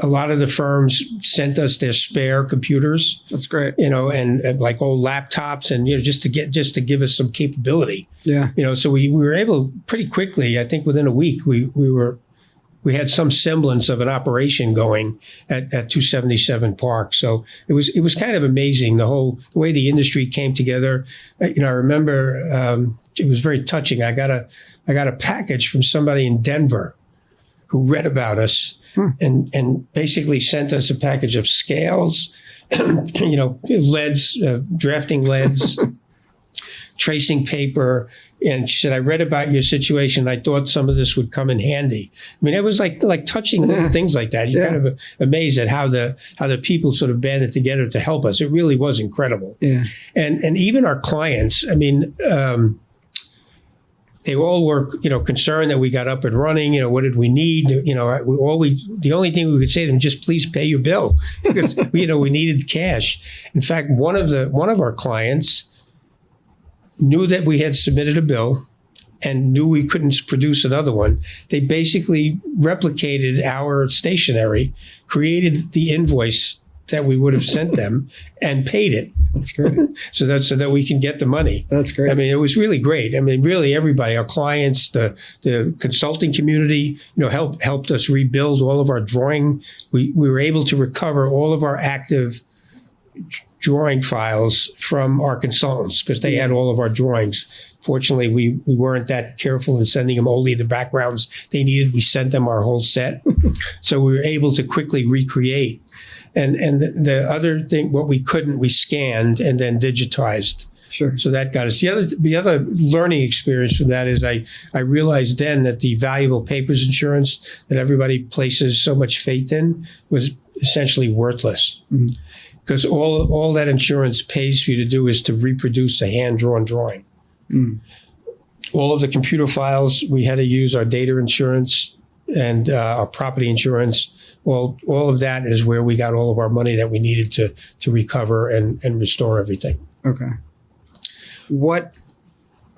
A lot of the firms sent us their spare computers. That's great. And like old laptops, and just to give us some capability. Yeah. So we were able pretty quickly. I think within a week we had some semblance of an operation going at 277 Park. So it was kind of amazing, the way the industry came together. I remember it was very touching. I got a package from somebody in Denver who read about us and basically sent us a package of scales, leads, drafting leads, tracing paper. And she said, I read about your situation. I thought some of this would come in handy. I mean, it was like touching little things like that. You're kind of amazed at how the people sort of banded together to help us. It really was incredible. Yeah. And even our clients, they all were, concerned that we got up and running. What did we need? The only thing we could say to them, just please pay your bill, because we needed cash. In fact, one of our clients knew that we had submitted a bill and knew we couldn't produce another one. They basically replicated our stationery, created the invoice that we would have sent them, and paid it. That's great. so that we can get the money. That's great. It was really great. Really everybody, our clients, the consulting community, helped us rebuild all of our drawing. We were able to recover all of our active drawing files from our consultants because they had all of our drawings. Fortunately, we weren't that careful in sending them only the backgrounds they needed. We sent them our whole set. So we were able to quickly recreate. And the other thing, what we couldn't, we scanned and then digitized. Sure. So that got us. The other learning experience from that is I realized then that the valuable papers insurance that everybody places so much faith in was essentially worthless. Mm-hmm. Because all that insurance pays for you to do is to reproduce a hand-drawn drawing. Mm. All of the computer files, we had to use our data insurance and our property insurance. Well, all of that is where we got all of our money that we needed to recover and restore everything. Okay. What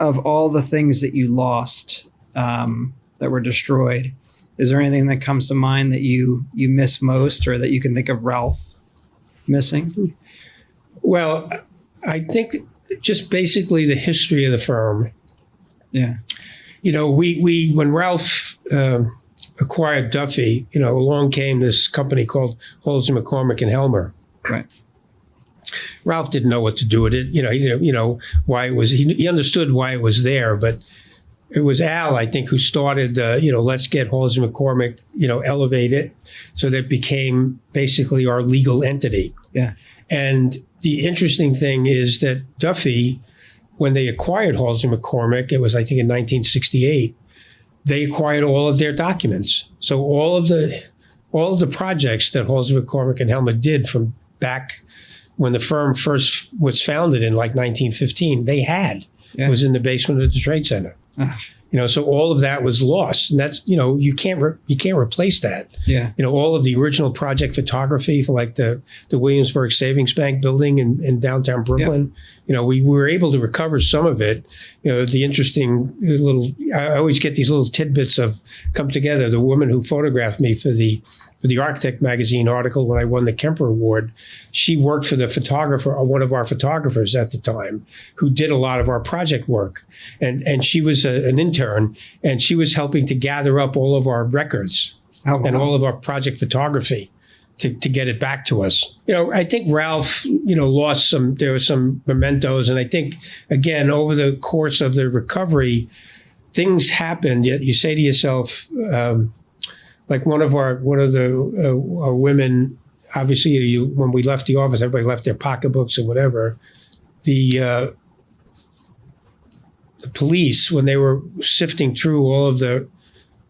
of all the things that you lost that were destroyed, is there anything that comes to mind that you miss most, or that you can think of Ralph missing? Well, I think just basically the history of the firm. Yeah. we when Ralph acquired Duffy, along came this company called Holden McCormick and Helmer. Right. Ralph didn't know what to do with it. He didn't, why it was. He understood why it was there, but it was Al, I think, who started. Let's get Holden McCormick, elevate it, so that it became basically our legal entity. Yeah. And the interesting thing is that Duffy, when they acquired Holden McCormick, it was, I think, in 1968. They acquired all of their documents. So all of the projects that Holden McCormick and Helmer did from back when the firm first was founded in like 1915, they had. Yeah. It was in the basement of the Trade Center. So all of that was lost, and that's you can't replace that. Yeah. All of the original project photography for like the Williamsburg Savings Bank building in downtown Brooklyn. Yeah. We were able to recover some of it. The interesting I always get these little tidbits of come together. The woman who photographed me for the Architect magazine article when I won the Kemper Award, she worked for the photographer, or one of our photographers at the time, who did a lot of our project work. And she was an intern, and she was helping to gather up all of our records and all of our project photography to get it back to us. I think Ralph, lost there were some mementos. And I think, again, over the course of the recovery, things happened. Yet you say to yourself, like one of the women, obviously, when we left the office, everybody left their pocketbooks and whatever. The police, when they were sifting through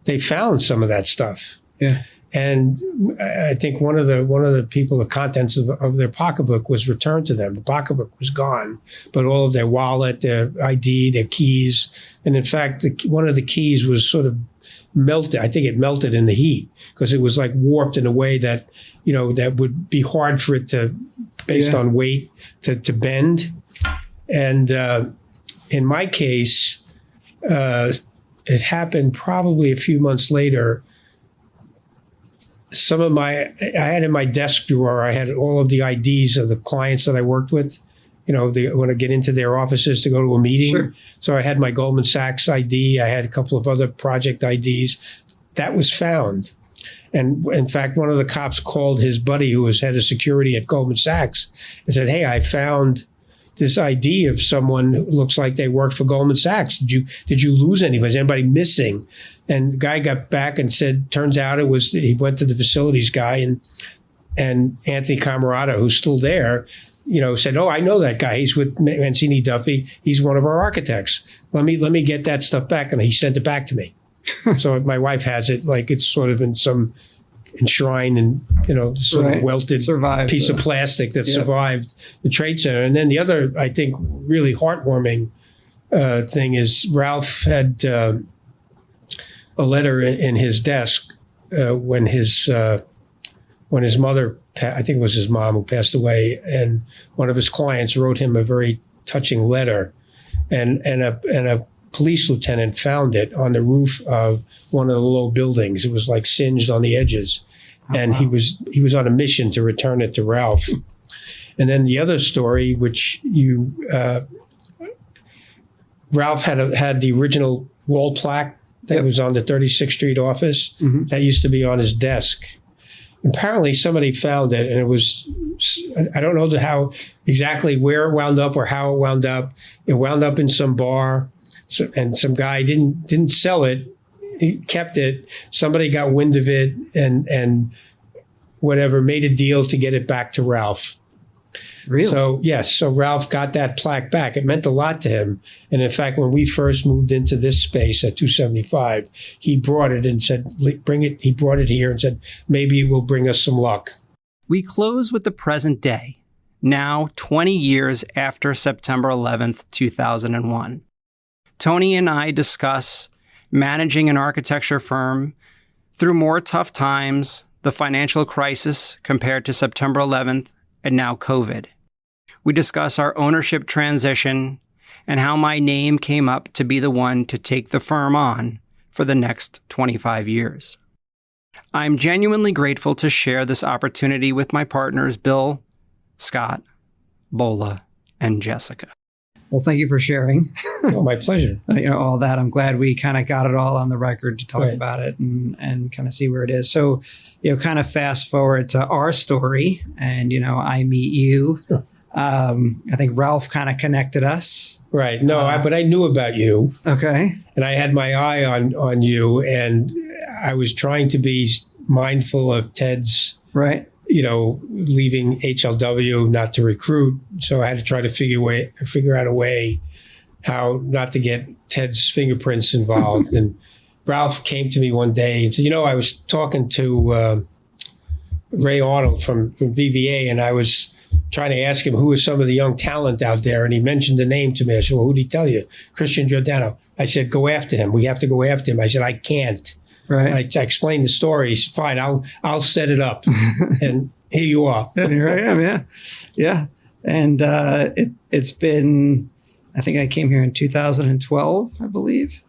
they found some of that stuff. Yeah. And I think one of the people, the contents of their pocketbook was returned to them. The pocketbook was gone, but all of their wallet, their ID, their keys, and in fact, one of the keys was sort of melted. I think it melted in the heat because it was like warped in a way that, that would be hard for it to, based on weight, to bend. And in my case, it happened probably a few months later. I had in my desk drawer, I had all of the IDs of the clients that I worked with. When I get into their offices to go to a meeting. Sure. So I had my Goldman Sachs ID. I had a couple of other project IDs. That was found. And in fact, one of the cops called his buddy who was head of security at Goldman Sachs and said, "Hey, I found this ID of someone who looks like they worked for Goldman Sachs. Did you lose anybody? Is anybody missing?" And the guy got back and said, turns out he went to the facilities guy and Anthony Camerata, who's still there, said, "Oh, I know that guy. He's with Mancini Duffy. He's one of our architects. Let me get that stuff back." And he sent it back to me. So my wife has it, like it's sort of in some enshrined and, sort of welted piece of plastic that survived the Trade Center. And then the other, I think, really heartwarming thing is Ralph had a letter in his desk when his mother, I think it was his mom who passed away, and one of his clients wrote him a very touching letter, and a police lieutenant found it on the roof of one of the low buildings. It was like singed on the edges, and he was on a mission to return it to Ralph. And then the other story, which Ralph had the original wall plaque that was on the 36th Street office. Mm-hmm. That used to be on his desk. Apparently somebody found it, and it was, I don't know how exactly where it wound up or how it wound up. It wound up in some bar, and some guy didn't sell it. He kept it. Somebody got wind of it and whatever, made a deal to get it back to Ralph. Really? So, yes. So Ralph got that plaque back. It meant a lot to him. And in fact, when we first moved into this space at 275, he brought it and said, bring it. He brought it here and said, maybe it will bring us some luck. We close with the present day, now 20 years after September 11th, 2001. Tony and I discuss managing an architecture firm through more tough times, the financial crisis compared to September 11th, and now COVID. We discuss our ownership transition and how my name came up to be the one to take the firm on for the next 25 years. I'm genuinely grateful to share this opportunity with my partners, Bill, Scott, Bola, and Jessica. Well, thank you for sharing. Oh, my pleasure. All that. I'm glad we kind of got it all on the record to talk about it and kind of see where it is. So, kind of fast forward to our story, and I meet you. Sure. I think Ralph kind of connected us. Right. No, but I knew about you. Okay. And I had my eye on you, and I was trying to be mindful of Ted's. Right. Leaving HLW, not to recruit. So I had to try to figure out a way how not to get Ted's fingerprints involved. And Ralph came to me one day and said, I was talking to Ray Arnold from VVA, and I was trying to ask him who was some of the young talent out there. And he mentioned the name to me. I said, well, who did he tell you? Christian Giordano. I said, go after him. We have to go after him. I said, I can't. Right. I explained the story. He said, fine, I'll set it up. And here you are. And here I am, yeah. Yeah. And it's been, I think I came here in 2012, I believe.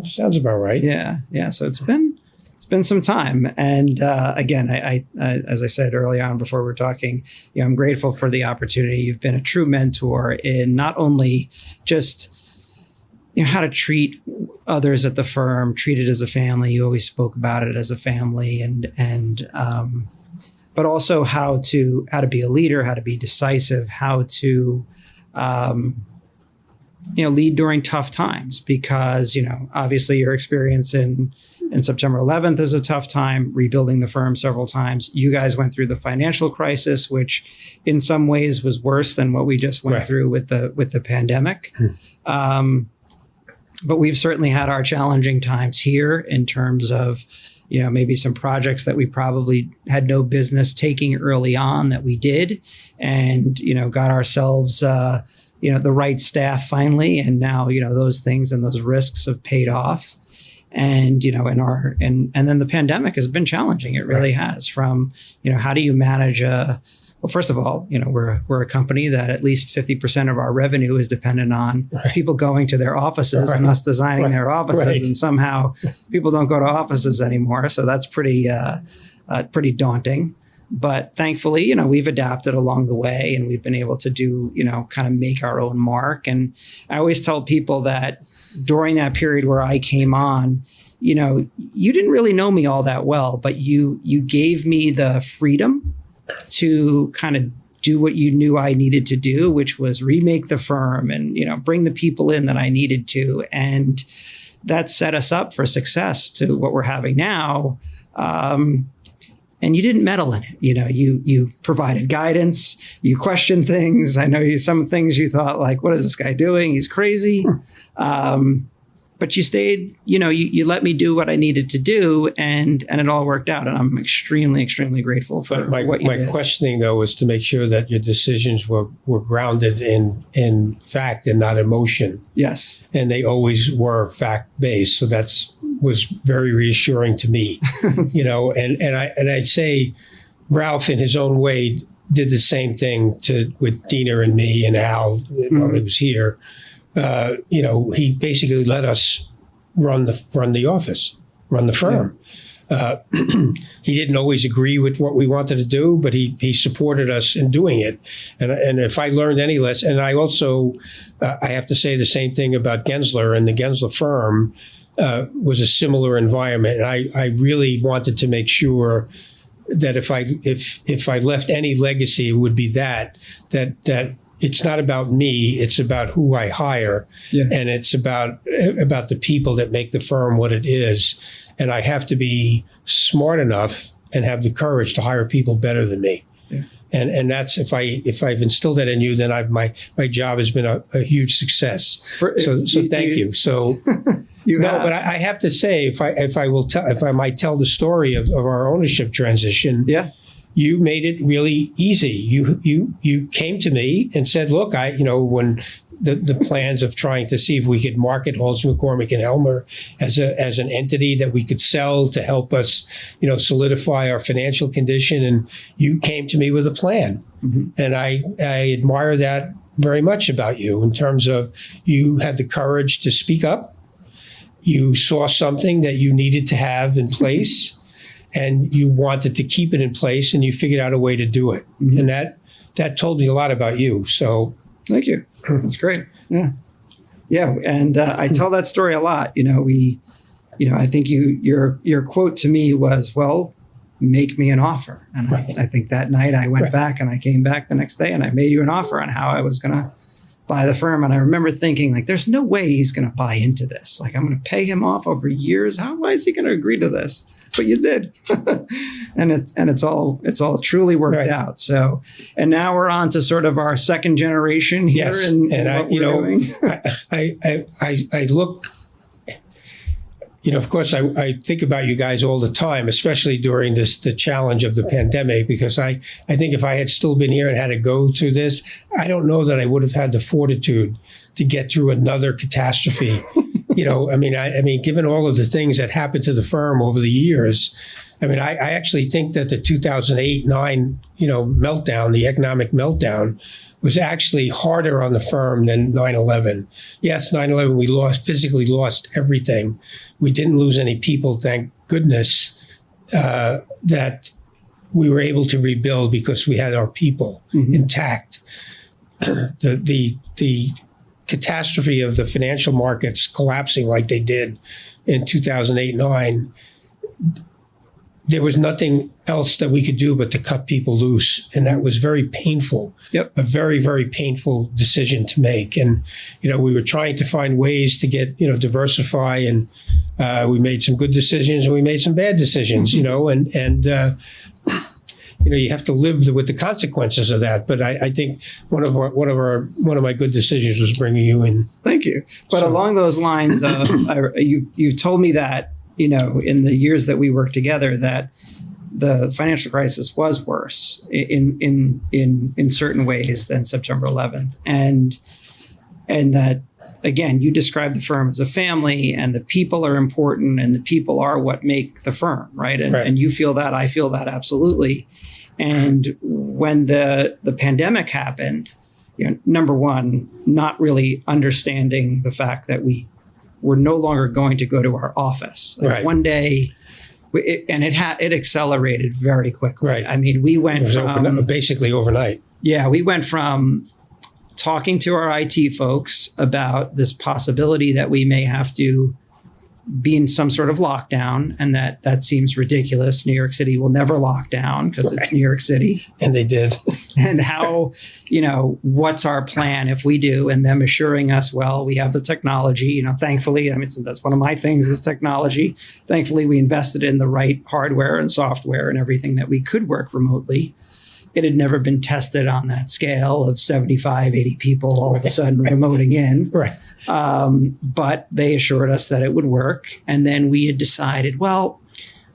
Sounds about right. Yeah. Yeah. So it's been some time. And again, I as I said early on before we were talking, I'm grateful for the opportunity. You've been a true mentor in not only just how to treat others at the firm, treat it as a family. You always spoke about it as a family, and but also how to be a leader, how to be decisive, how to lead during tough times. Because obviously your experience in September 11th is a tough time. Rebuilding the firm several times. You guys went through the financial crisis, which in some ways was worse than what we just went through with the pandemic. But we've certainly had our challenging times here in terms of, maybe some projects that we probably had no business taking early on that we did, and, got ourselves, the right staff finally. And now, those things and those risks have paid off. And, and then the pandemic has been challenging. It really has. From, how do you manage well, first of all, we're a company that at least 50% of our revenue is dependent on people going to their offices and us designing their offices. And somehow people don't go to offices anymore. So that's pretty daunting. But thankfully, we've adapted along the way, and we've been able to do, kind of make our own mark. And I always tell people that during that period where I came on, you didn't really know me all that well, but you gave me the freedom to kind of do what you knew I needed to do, which was remake the firm and, bring the people in that I needed to. And that set us up for success to what we're having now. And you didn't meddle in it. You provided guidance, you questioned things. I know some things you thought like, what is this guy doing? He's crazy. But you stayed, you let me do what I needed to do, and it all worked out. And I'm extremely, extremely grateful for what you did. My questioning, though, was to make sure that your decisions were grounded in fact and not emotion. Yes. And they always were fact-based. So was very reassuring to me, and I'd say Ralph, in his own way, did the same thing with Dina and me and Al while he was here. He basically let us run the office, run the firm. He didn't always agree with what we wanted to do, but he supported us in doing it. And if I learned any lesson, and I also, I have to say the same thing about Gensler, and the Gensler firm was a similar environment. And I really wanted to make sure that if I left any legacy, it would be that it's not about me, it's about who I hire. Yeah. And it's about the people that make the firm what it is. And I have to be smart enough and have the courage to hire people better than me. Yeah. And that's, if I've instilled that in you, then my job has been a huge success. So thank you. So but I have to say, if I might tell the story of our ownership transition. Yeah. You made it really easy. You came to me and said, look, when the plans of trying to see if we could market Halls, McCormick and Helmer as an entity that we could sell to help us, solidify our financial condition. And you came to me with a plan. Mm-hmm. And I admire that very much about you, in terms of you had the courage to speak up. You saw something that you needed to have in place. And you wanted to keep it in place, and you figured out a way to do it. Mm-hmm. And that told me a lot about you. So Thank you. That's great. Yeah. Yeah. And I tell that story a lot. I think your quote to me was, well, make me an offer. And right. I think that night I went right. back and I came back the next day and I made you an offer on how I was going to buy the firm. And I remember thinking, like, there's no way he's going to buy into this. Like, I'm going to pay him off over years. Why is he going to agree to this? But you did. and it's all truly worked right. out. So, and now we're on to sort of our second generation here. Yes. I look, of course, I think about you guys all the time, especially during the challenge of the pandemic, because I think if I had still been here and had to go through this, I don't know that I would have had the fortitude to get through another catastrophe. Given all of the things that happened to the firm over the years, I actually think that the 2008-9, meltdown, the economic meltdown, was actually harder on the firm than 9/11. Yes, 9/11, we physically lost everything. We didn't lose any people, thank goodness, that we were able to rebuild because we had our people mm-hmm. intact. The catastrophe of the financial markets collapsing like they did in 2008-9, there was nothing else that we could do but to cut people loose. And that was very painful, yep. A very, very painful decision to make. And, we were trying to find ways to get, diversify. And we made some good decisions and we made some bad decisions, mm-hmm. You have to live with the consequences of that. But I think one of my good decisions was bringing you in. Thank you. But along those lines, you told me that, in the years that we worked together, that the financial crisis was worse in certain ways than September 11th, and that, again, you described the firm as a family, and the people are important, and the people are what make the firm, right? And you feel that, I feel that, absolutely. And when the pandemic happened, number one, not really understanding the fact that we were no longer going to go to our office. Right. One day, it accelerated very quickly. Right. We went from basically overnight. Yeah, we went from talking to our IT folks about this possibility that we may have to be in some sort of lockdown, and that seems ridiculous. New York City will never lock down because right. It's New York City. And they did. And how, what's our plan if we do? And them assuring us, well, we have the technology, thankfully, that's one of my things is technology. Thankfully, we invested in the right hardware and software and everything that we could work remotely. It had never been tested on that scale of 75, 80 people all of a sudden remoting in. Right. But they assured us that it would work. And then we had decided, well,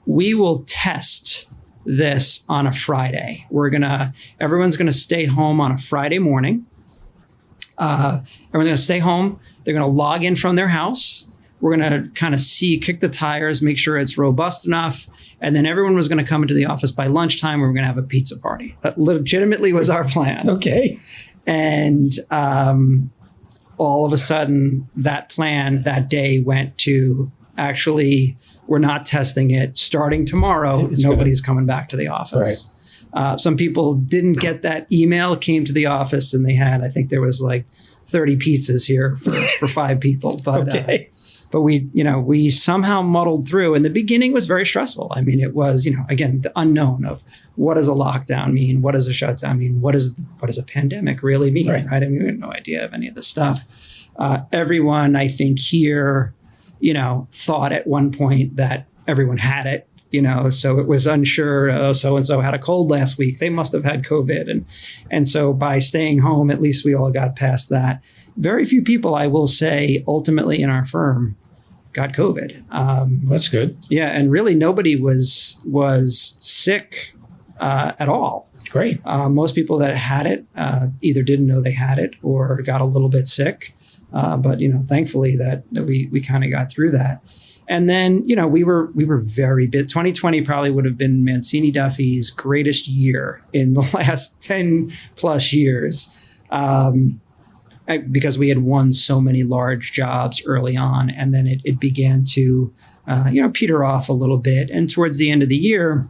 we will test this on a Friday. Everyone's going to stay home on a Friday morning. Everyone's going to stay home. They're going to log in from their house. We're going to kind of kick the tires, make sure it's robust enough. And then everyone was going to come into the office by lunchtime. We were going to have a pizza party. That legitimately was our plan. Okay. And all of a sudden, that plan that day went to actually, we're not testing it. Starting tomorrow, nobody's coming back to the office. Right. Some people didn't get that email, came to the office, and they had, I think there was like 30 pizzas here for 5 people. But okay. But we somehow muddled through, and the beginning was very stressful. It was, again, the unknown of what does a lockdown mean? What does a shutdown mean? What does a pandemic really mean? Right. We had no idea of any of this stuff. Everyone, I think here, thought at one point that everyone had it, so it was unsure. So-and-so had a cold last week. They must have had COVID. And so by staying home, at least we all got past that. Very few people, I will say, ultimately in our firm got COVID. That's good. Yeah. And really nobody was sick at all. Great. Most people that had it either didn't know they had it or got a little bit sick. But, thankfully that we kind of got through that. And then, we were very busy. 2020 probably would have been Mancini Duffy's greatest year in the last 10 plus years. Because we had won so many large jobs early on, and then it began to, peter off a little bit. And towards the end of the year,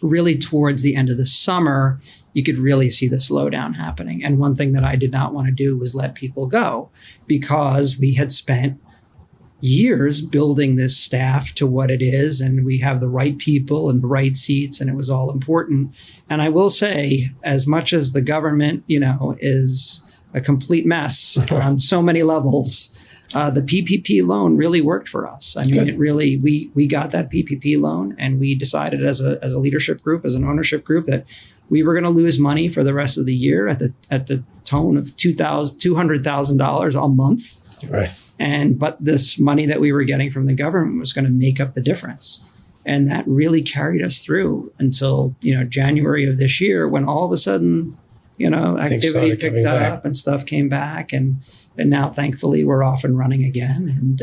really towards the end of the summer, you could really see the slowdown happening. And one thing that I did not want to do was let people go, because we had spent years building this staff to what it is, and we have the right people in the right seats, and it was all important. And I will say, as much as the government, is a complete mess on so many levels, the PPP loan really worked for us. I mean, it really, we got that PPP loan, and we decided as a leadership group, as an ownership group, that we were going to lose money for the rest of the year at the tone of $200,000 a month. Right. But this money that we were getting from the government was going to make up the difference. And that really carried us through until, January of this year, when all of a sudden, activity picked up and stuff came back. And now, thankfully, we're off and running again. And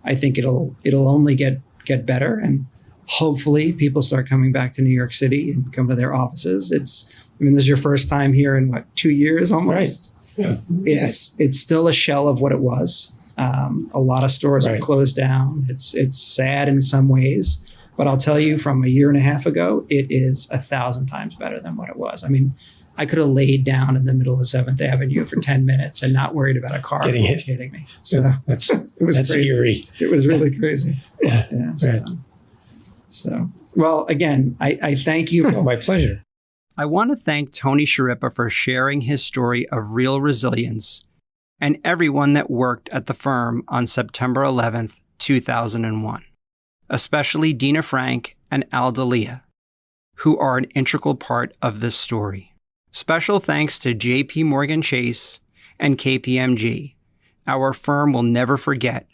I think it'll only get better. And hopefully people start coming back to New York City and come to their offices. This is your first time here in 2 years almost? Right. Yeah. It's still a shell of what it was. A lot of stores are closed down. It's sad in some ways, but I'll tell you, from a year and a half ago, it is 1,000 times better than what it was. I mean, I could have laid down in the middle of 7th Avenue for 10 minutes and not worried about a car getting hit. Hitting me. So that's crazy. Eerie. It was really crazy. Yeah. So, well, again, I thank you. Oh, my pleasure. I want to thank Tony Schirripa for sharing his story of real resilience, and everyone that worked at the firm on September 11th, 2001, especially Dina Frank and Al Dalia, who are an integral part of this story. Special thanks to JP Morgan Chase and KPMG. Our firm will never forget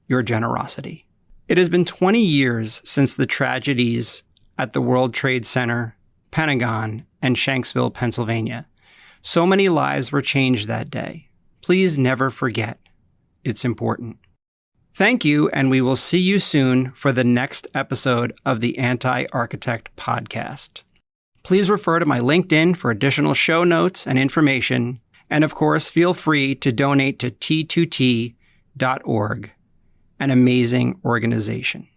your generosity. It has been 20 years since the tragedies at the World Trade Center, Pentagon, and Shanksville, Pennsylvania. So many lives were changed that day. Please never forget. It's important. Thank you, and we will see you soon for the next episode of the Anti-Architect Podcast. Please refer to my LinkedIn for additional show notes and information, and of course, feel free to donate to T2T.org, an amazing organization.